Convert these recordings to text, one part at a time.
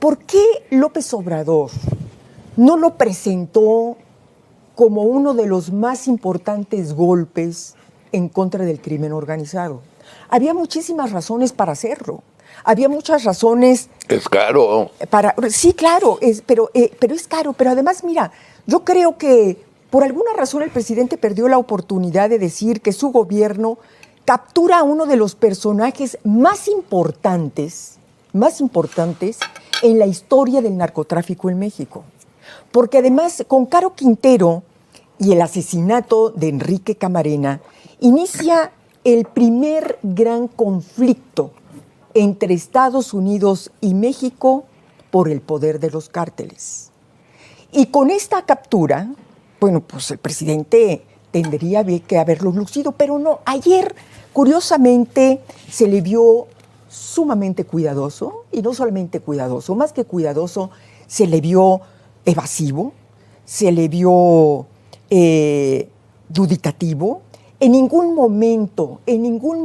¿por qué López Obrador no lo presentó como uno de los más importantes golpes en contra del crimen organizado? Había muchísimas razones para hacerlo. Había muchas razones. Es caro. Sí, claro, pero es caro. Pero además, mira, yo creo que por alguna razón el presidente perdió la oportunidad de decir que su gobierno captura a uno de los personajes más importantes en la historia del narcotráfico en México. Porque además, con Caro Quintero y el asesinato de Enrique Camarena, inicia el primer gran conflicto entre Estados Unidos y México por el poder de los cárteles. Y con esta captura, bueno, pues el presidente tendría que haberlo lucido, pero no. Ayer, curiosamente, se le vio sumamente cuidadoso, y no solamente cuidadoso, más que cuidadoso, se le vio evasivo, se le vio duditativo. En ningún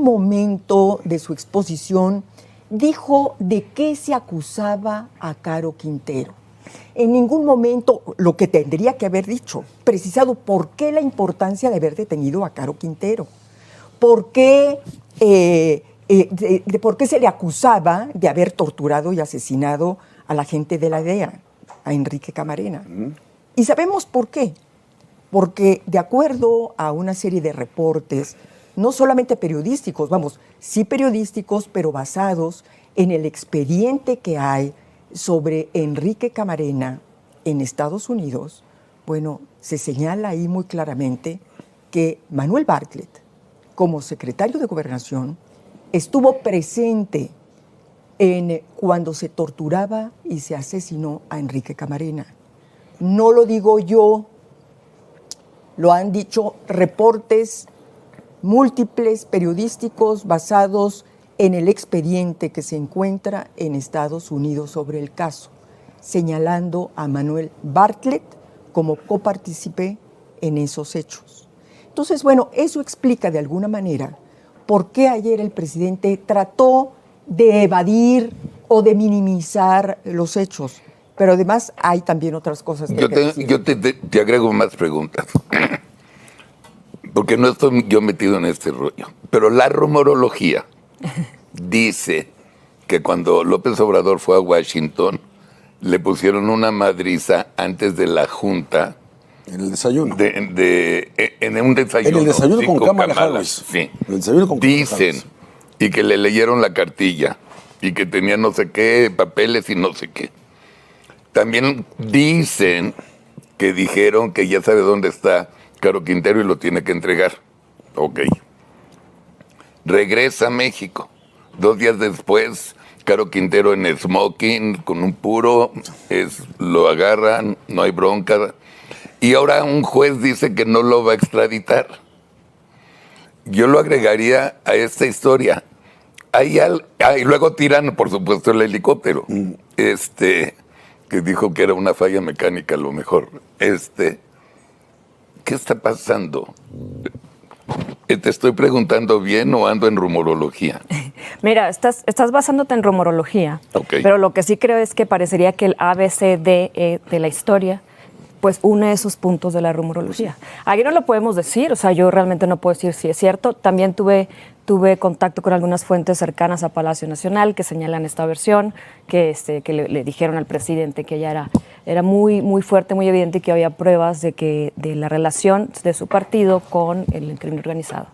momento de su exposición dijo de qué se acusaba a Caro Quintero. En ningún momento, lo que tendría que haber dicho, precisado por qué la importancia de haber detenido a Caro Quintero, por qué se le acusaba de haber torturado y asesinado a la gente de la DEA, a Enrique Camarena. Y sabemos por qué. Porque de acuerdo a una serie de reportes, no solamente periodísticos, sí periodísticos, pero basados en el expediente que hay sobre Enrique Camarena en Estados Unidos, bueno, se señala ahí muy claramente que Manuel Bartlett, como secretario de Gobernación, estuvo presente cuando se torturaba y se asesinó a Enrique Camarena. No lo digo yo, lo han dicho reportes múltiples periodísticos basados en el expediente que se encuentra en Estados Unidos sobre el caso, señalando a Manuel Bartlett como copartícipe en esos hechos. Entonces, bueno, eso explica de alguna manera por qué ayer el presidente trató de evadir o de minimizar los hechos. Pero además hay también otras cosas que decir. Yo te agrego más preguntas, porque no estoy yo metido en este rollo. Pero la rumorología dice que cuando López Obrador fue a Washington, le pusieron una madriza antes de la junta. En el desayuno. En un desayuno. En el desayuno sí, con Kamala Harris. Sí. En el desayuno con Dicen, y que le leyeron la cartilla, y que tenía no sé qué papeles y no sé qué. También dicen que dijeron que ya sabe dónde está Caro Quintero y lo tiene que entregar. Ok. Regresa a México. 2 días después, Caro Quintero en smoking, con un puro, lo agarran, no hay bronca. Y ahora un juez dice que no lo va a extraditar. Yo lo agregaría a esta historia. Y luego tiran, por supuesto, el helicóptero. Que dijo que era una falla mecánica a lo mejor. ¿Qué está pasando? ¿Te estoy preguntando bien o ando en rumorología? Mira, estás basándote en rumorología, Okay. Pero lo que sí creo es que parecería que el ABCD de la historia pues une esos puntos de la rumorología. Aquí no lo podemos decir, o sea, yo realmente no puedo decir si es cierto. También tuve contacto con algunas fuentes cercanas a Palacio Nacional que señalan esta versión, que le dijeron al presidente que ya era muy, muy fuerte, muy evidente, y que había pruebas de la relación de su partido con el crimen organizado.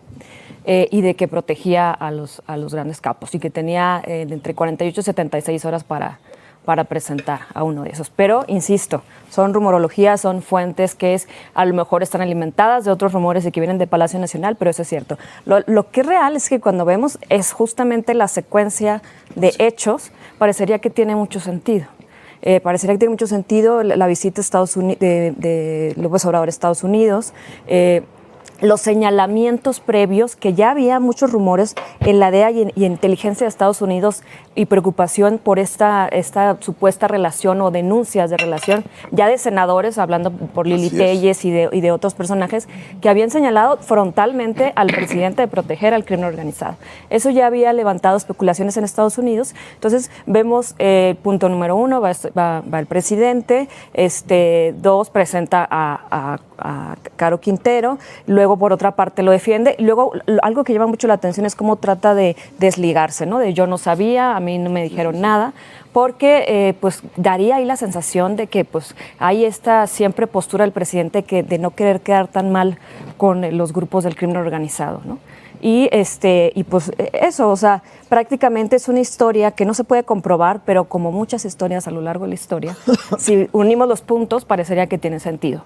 Y de que protegía a los grandes capos y que tenía entre 48 y 76 horas para presentar a uno de esos. Pero, insisto, son rumorologías, son fuentes que a lo mejor están alimentadas de otros rumores y que vienen de Palacio Nacional, pero eso es cierto. Lo que es real es que cuando vemos es justamente la secuencia de hechos, parecería que tiene mucho sentido. Parecería que tiene mucho sentido la visita de López Obrador a Estados Unidos, los señalamientos previos, que ya había muchos rumores en la DEA y en inteligencia de Estados Unidos y preocupación por esta supuesta relación o denuncias de relación, ya de senadores, hablando por Lili Telles y de otros personajes, que habían señalado frontalmente al presidente de proteger al crimen organizado. Eso ya había levantado especulaciones en Estados Unidos. Entonces, vemos punto número 1, va el presidente, 2, presenta a Caro Quintero, luego por otra parte lo defiende, y luego algo que llama mucho la atención es cómo trata de desligarse, ¿no? De yo no sabía, a mí no me dijeron nada, porque pues daría ahí la sensación de que pues hay esta siempre postura del presidente de no querer quedar tan mal con los grupos del crimen organizado, ¿no? Y pues eso, o sea, prácticamente es una historia que no se puede comprobar, pero como muchas historias a lo largo de la historia, si unimos los puntos, parecería que tiene sentido.